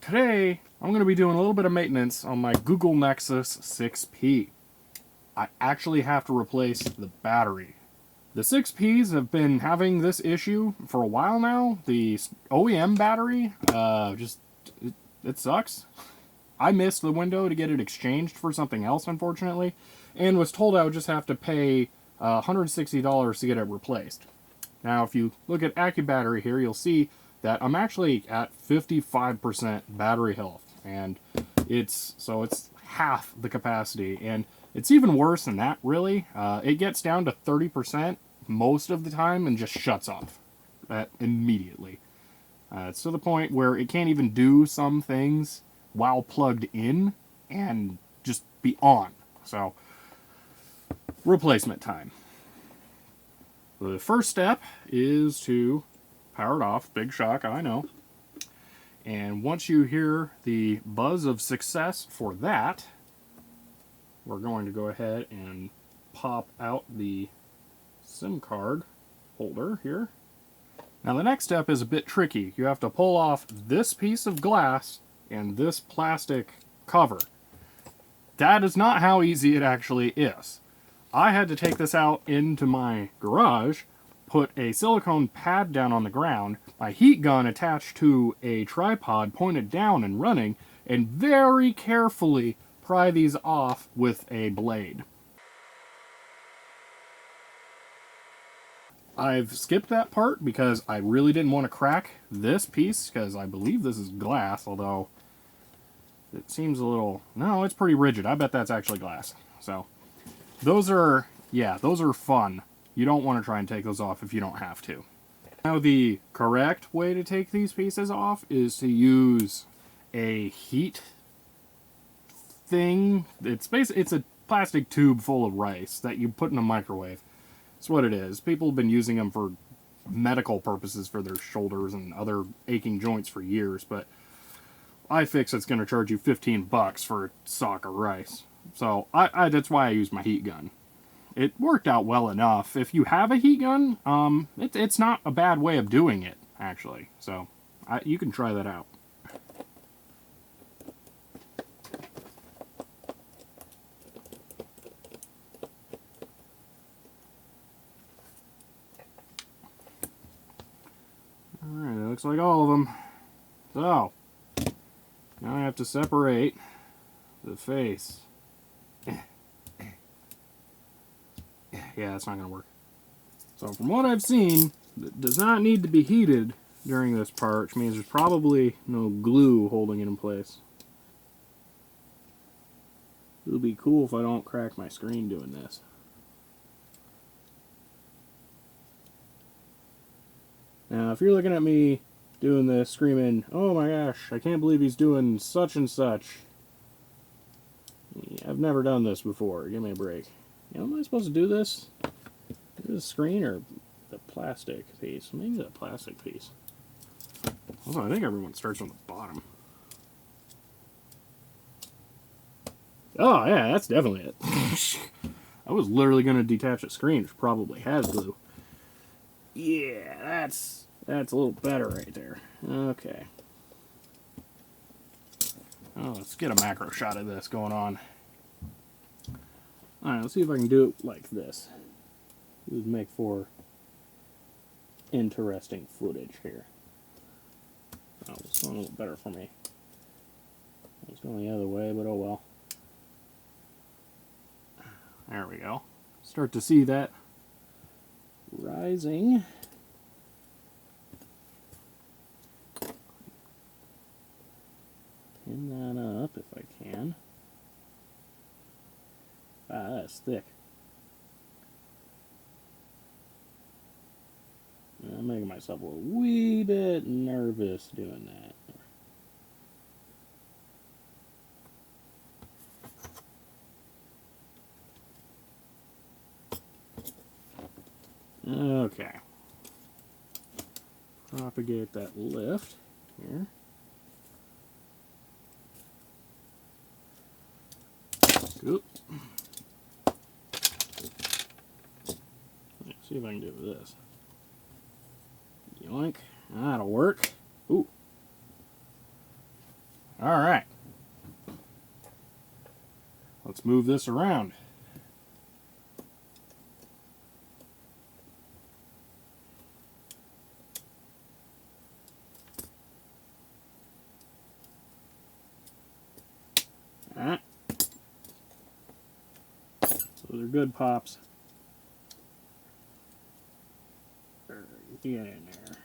Today, I'm going to be doing a little bit of maintenance on my Google Nexus 6P. I actually have to replace the battery. The 6Ps have been having this issue for a while now. The OEM battery, it sucks. I missed the window to get it exchanged for something else, unfortunately, and was told I would just have to pay $160 to get it replaced. Now, if you look at AccuBattery here, you'll see that I'm actually at 55% battery health, and it's half the capacity, and it's even worse than that, really. It gets down to 30% most of the time and just shuts off immediately. It's to the point where it can't even do some things while plugged in and just be on. So, replacement time. The first step is to power it off. Big shock, I know. And once you hear the buzz of success for that, we're going to go ahead and pop out the SIM card holder here. Now the next step is a bit tricky. You have to pull off this piece of glass and this plastic cover. That is not how easy it actually is. I had to take this out into my garage, put a silicone pad down on the ground, my heat gun attached to a tripod pointed down and running, and very carefully pry these off with a blade. I've skipped that part because I really didn't want to crack this piece, because I believe this is glass, although it seems a little... No, it's pretty rigid. I bet that's actually glass. So, those are fun. You don't want to try and take those off if you don't have to. Now, the correct way to take these pieces off is to use a heat thing. It's a plastic tube full of rice that you put in a microwave. That's what it is. People have been using them for medical purposes for their shoulders and other aching joints for years, but iFixit's going to charge you $15 for a sock of rice. So that's why I use my heat gun. It worked out well enough. If you have a heat gun, it's not a bad way of doing it, actually. So you can try that out. Alright, it looks like all of them. So, now I have to separate the face. Yeah, it's not going to work. So from what I've seen, it does not need to be heated during this part, which means there's probably no glue holding it in place. It'll be cool if I don't crack my screen doing this. Now, if you're looking at me doing this, screaming, "Oh my gosh, I can't believe he's doing such and such. I've never done this before. Give me a break." You know, am I supposed to do this? The screen or the plastic piece? Maybe the plastic piece. Although I think everyone starts on the bottom. Oh yeah, that's definitely it. I was literally going to detach a screen, which probably has glue. Yeah, that's a little better right there. Okay. Oh, let's get a macro shot of this going on. Alright, let's see if I can do it like this. This would make for interesting footage here. Oh, it's going a little better for me. It's going the other way, but oh well. There we go. Start to see that rising. Pin that up if I can. Ah, that's thick. I'm making myself a wee bit nervous doing that. Okay. Propagate that lift here. Oop. Let's see if I can do this. Yoink. That'll work. Ooh. All right. Let's move this around. All right. Those are good pops. Get in there.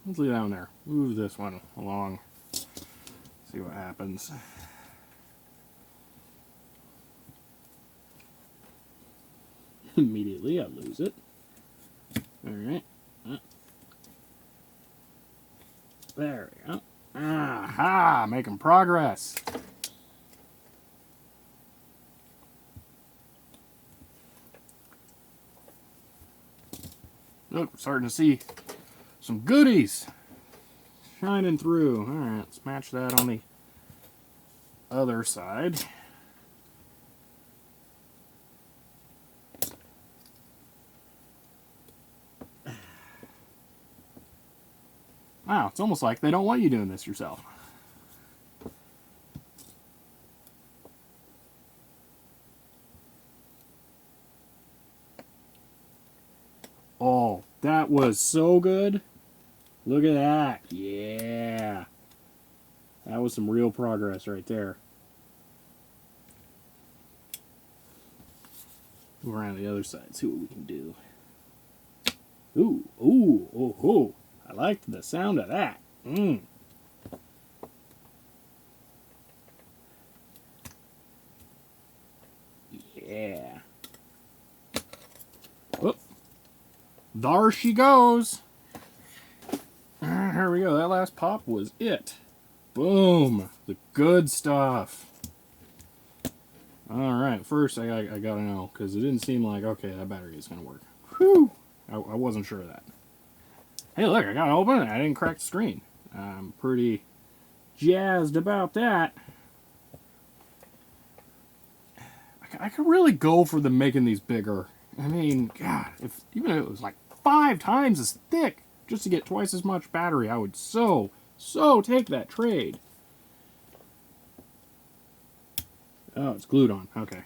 Let's leave that one there. Move this one along. See what happens. Immediately I lose it. Alright. There we go. Aha! Making progress. Look, we're starting to see some goodies shining through. Alright, let's match that on the other side. Wow, it's almost like they don't want you doing this yourself. Oh, that was so good. Look at that. Yeah. That was some real progress right there. Go around the other side, see what we can do. Ooh, ooh, oh, oh. I liked the sound of that. Yeah. Whoop. There she goes. Here we go. That last pop was it. Boom. The good stuff. Alright, first I gotta know, because it didn't seem like, okay, that battery is going to work. Whew. I wasn't sure of that. Hey, look, I got it open and I didn't crack the screen. I'm pretty jazzed about that. I could really go for them making these bigger. I mean, God, even if it was like 5 times as thick just to get twice as much battery, I would so take that trade. Oh, it's glued on. Okay.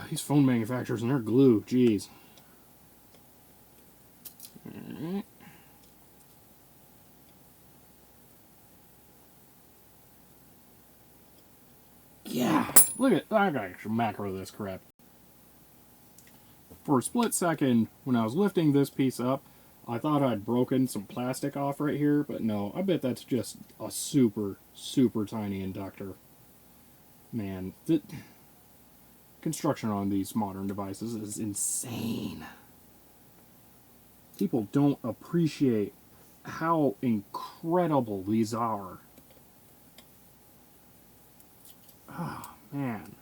These phone manufacturers and their glue, jeez. Alright. Yeah, look at that. I gotta macro this crap. For a split second, when I was lifting this piece up, I thought I'd broken some plastic off right here, but no, I bet that's just a super tiny inductor. Man, the construction on these modern devices is insane. People don't appreciate how incredible these are. Oh, man.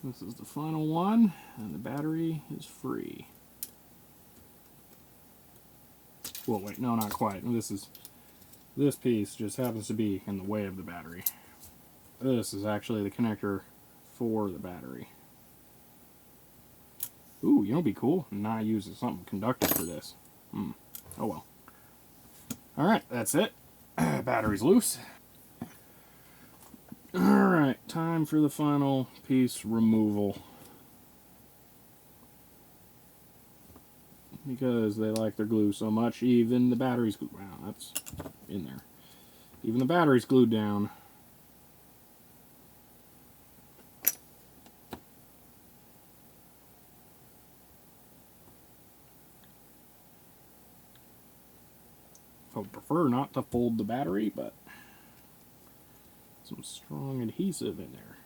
This is the final one, and the battery is free. Well, wait, no, not quite. This piece just happens to be in the way of the battery. This is actually the connector for the battery. Ooh, you know what'd be cool? Not using something conductive for this. Oh well. Alright, that's it. Battery's loose. Alright, time for the final piece removal. Because they like their glue so much, even the battery's glued. Wow, that's in there. Even the battery's glued down. I would prefer not to fold the battery, but some strong adhesive in there.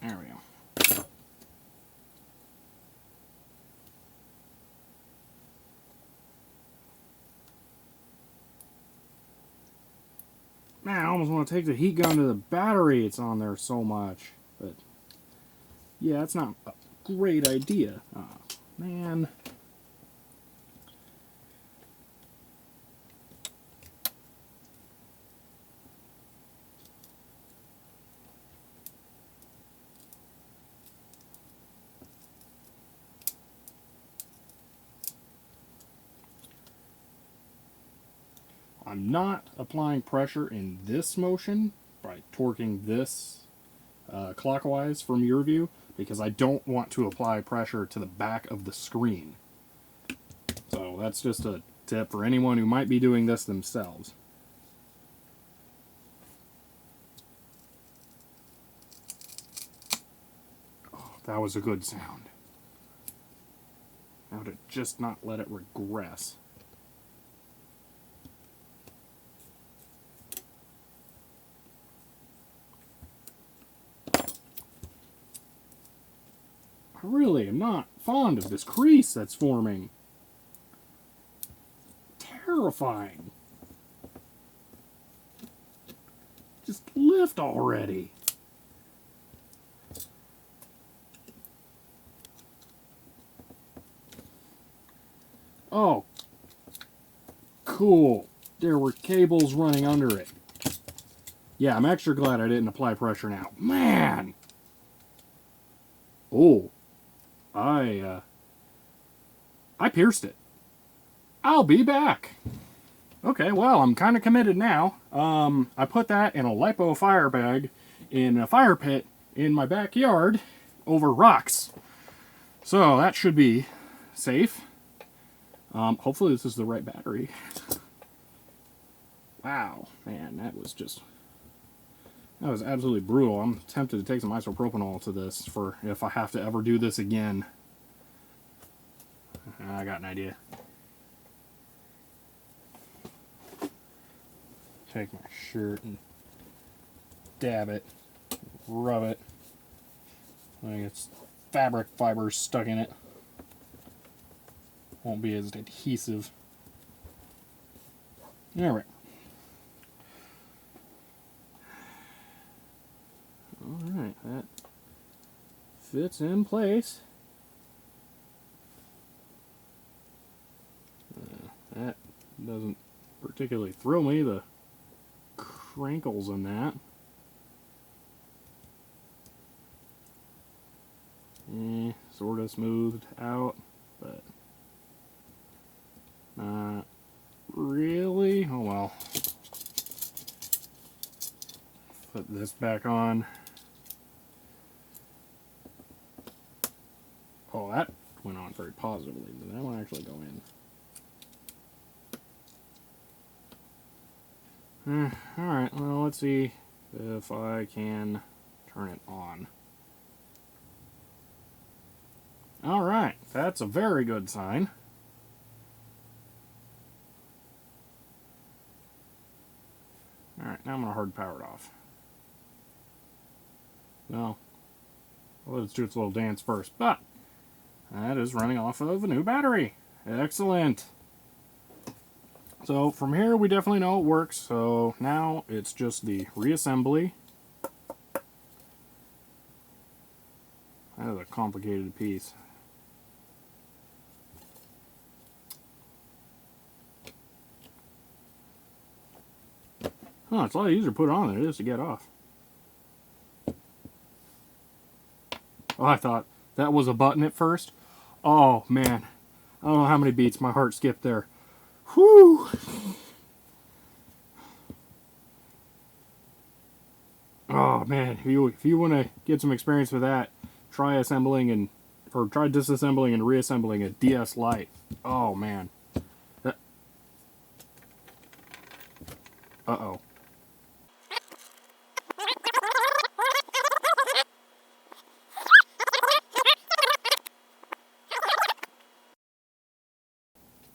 There we go. Man, I almost want to take the heat gun to the battery. It's on there so much. But, yeah, that's not a great idea. Oh, man. I'm not applying pressure in this motion by torquing this clockwise from your view, because I don't want to apply pressure to the back of the screen. So that's just a tip for anyone who might be doing this themselves. Oh, that was a good sound. Now to just not let it regress. I really am not fond of this crease that's forming. Terrifying. Just lift already. Oh, cool. There were cables running under it. Yeah, I'm extra glad I didn't apply pressure now. Man! Oh, I pierced it. I'll be back. Okay, well, I'm kind of committed now. I put that in a lipo fire bag in a fire pit in my backyard over rocks. So that should be safe. Hopefully this is the right battery. Wow, man, that was absolutely brutal. I'm tempted to take some isopropanol to this for if I have to ever do this again. I got an idea. Take my shirt and dab it, rub it, like it's fabric fibers stuck in it. Won't be as adhesive. Alright. Alright, that fits in place. That doesn't particularly thrill me, the crinkles in that. Sort of smoothed out, but not really. Oh well. Put this back on. Oh, that went on very positively. Did that one actually go in? Alright, well, let's see if I can turn it on. Alright, that's a very good sign. Alright, now I'm going to hard power it off. Well, let's do its little dance first, but that is running off of a new battery. Excellent. So from here we definitely know it works, so now it's just the reassembly. That is a complicated piece. Oh, it's a lot easier to put on than it is to get off. Oh, I thought that was a button at first. Oh, man. I don't know how many beats my heart skipped there. Whew! Oh, man. If you want to get some experience with that, try disassembling and reassembling a DS Lite. Oh, man. Uh-oh.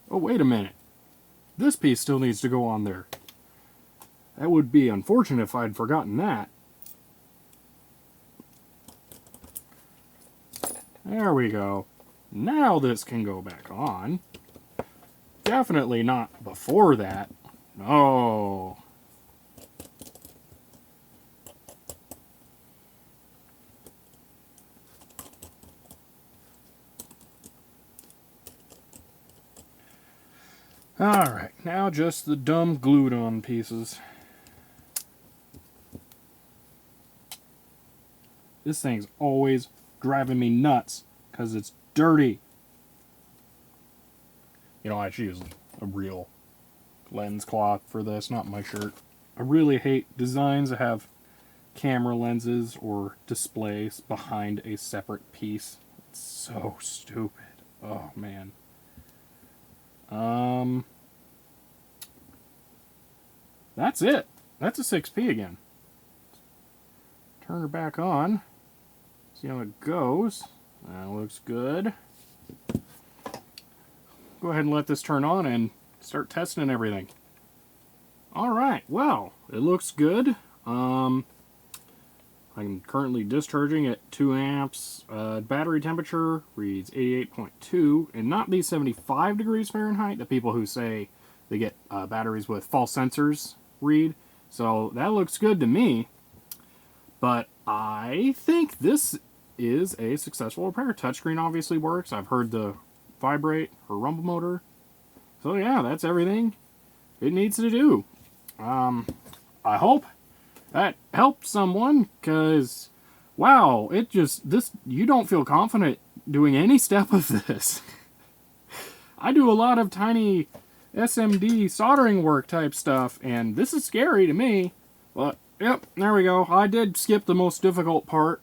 Oh, wait a minute. This piece still needs to go on there. That would be unfortunate if I'd forgotten that. There we go. Now this can go back on. Definitely not before that. No. Alright, now just the dumb glued on pieces. This thing's always driving me nuts because it's dirty. You know, I should use a real lens cloth for this, not my shirt. I really hate designs that have camera lenses or displays behind a separate piece. It's so stupid. Oh, man. That's it. That's a 6P again. Turn her back on. See how it goes. That looks good. Go ahead and let this turn on and start testing everything. Alright, well, it looks good. I'm currently discharging at 2 amps. Battery temperature reads 88.2 and not these 75 degrees Fahrenheit, the people who say they get batteries with false sensors read. So that looks good to me. But I think this is a successful repair. Touchscreen obviously works. I've heard the vibrate or rumble motor. So yeah, that's everything it needs to do. I hope that helps someone, because wow, it just, you don't feel confident doing any step of this. I do a lot of tiny SMD soldering work type stuff, and this is scary to me. But yep, there we go. I did skip the most difficult part,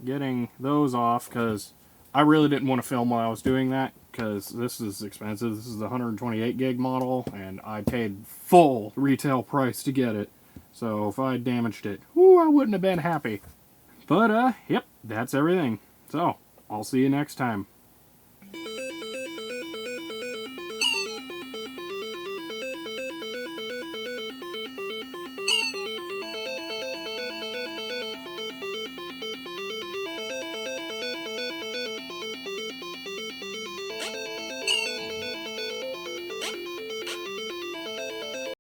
getting those off, because I really didn't want to film while I was doing that, because this is expensive. This is the 128 gig model, and I paid full retail price to get it. So if I damaged it, whoo, I wouldn't have been happy. But, yep, that's everything. So, I'll see you next time.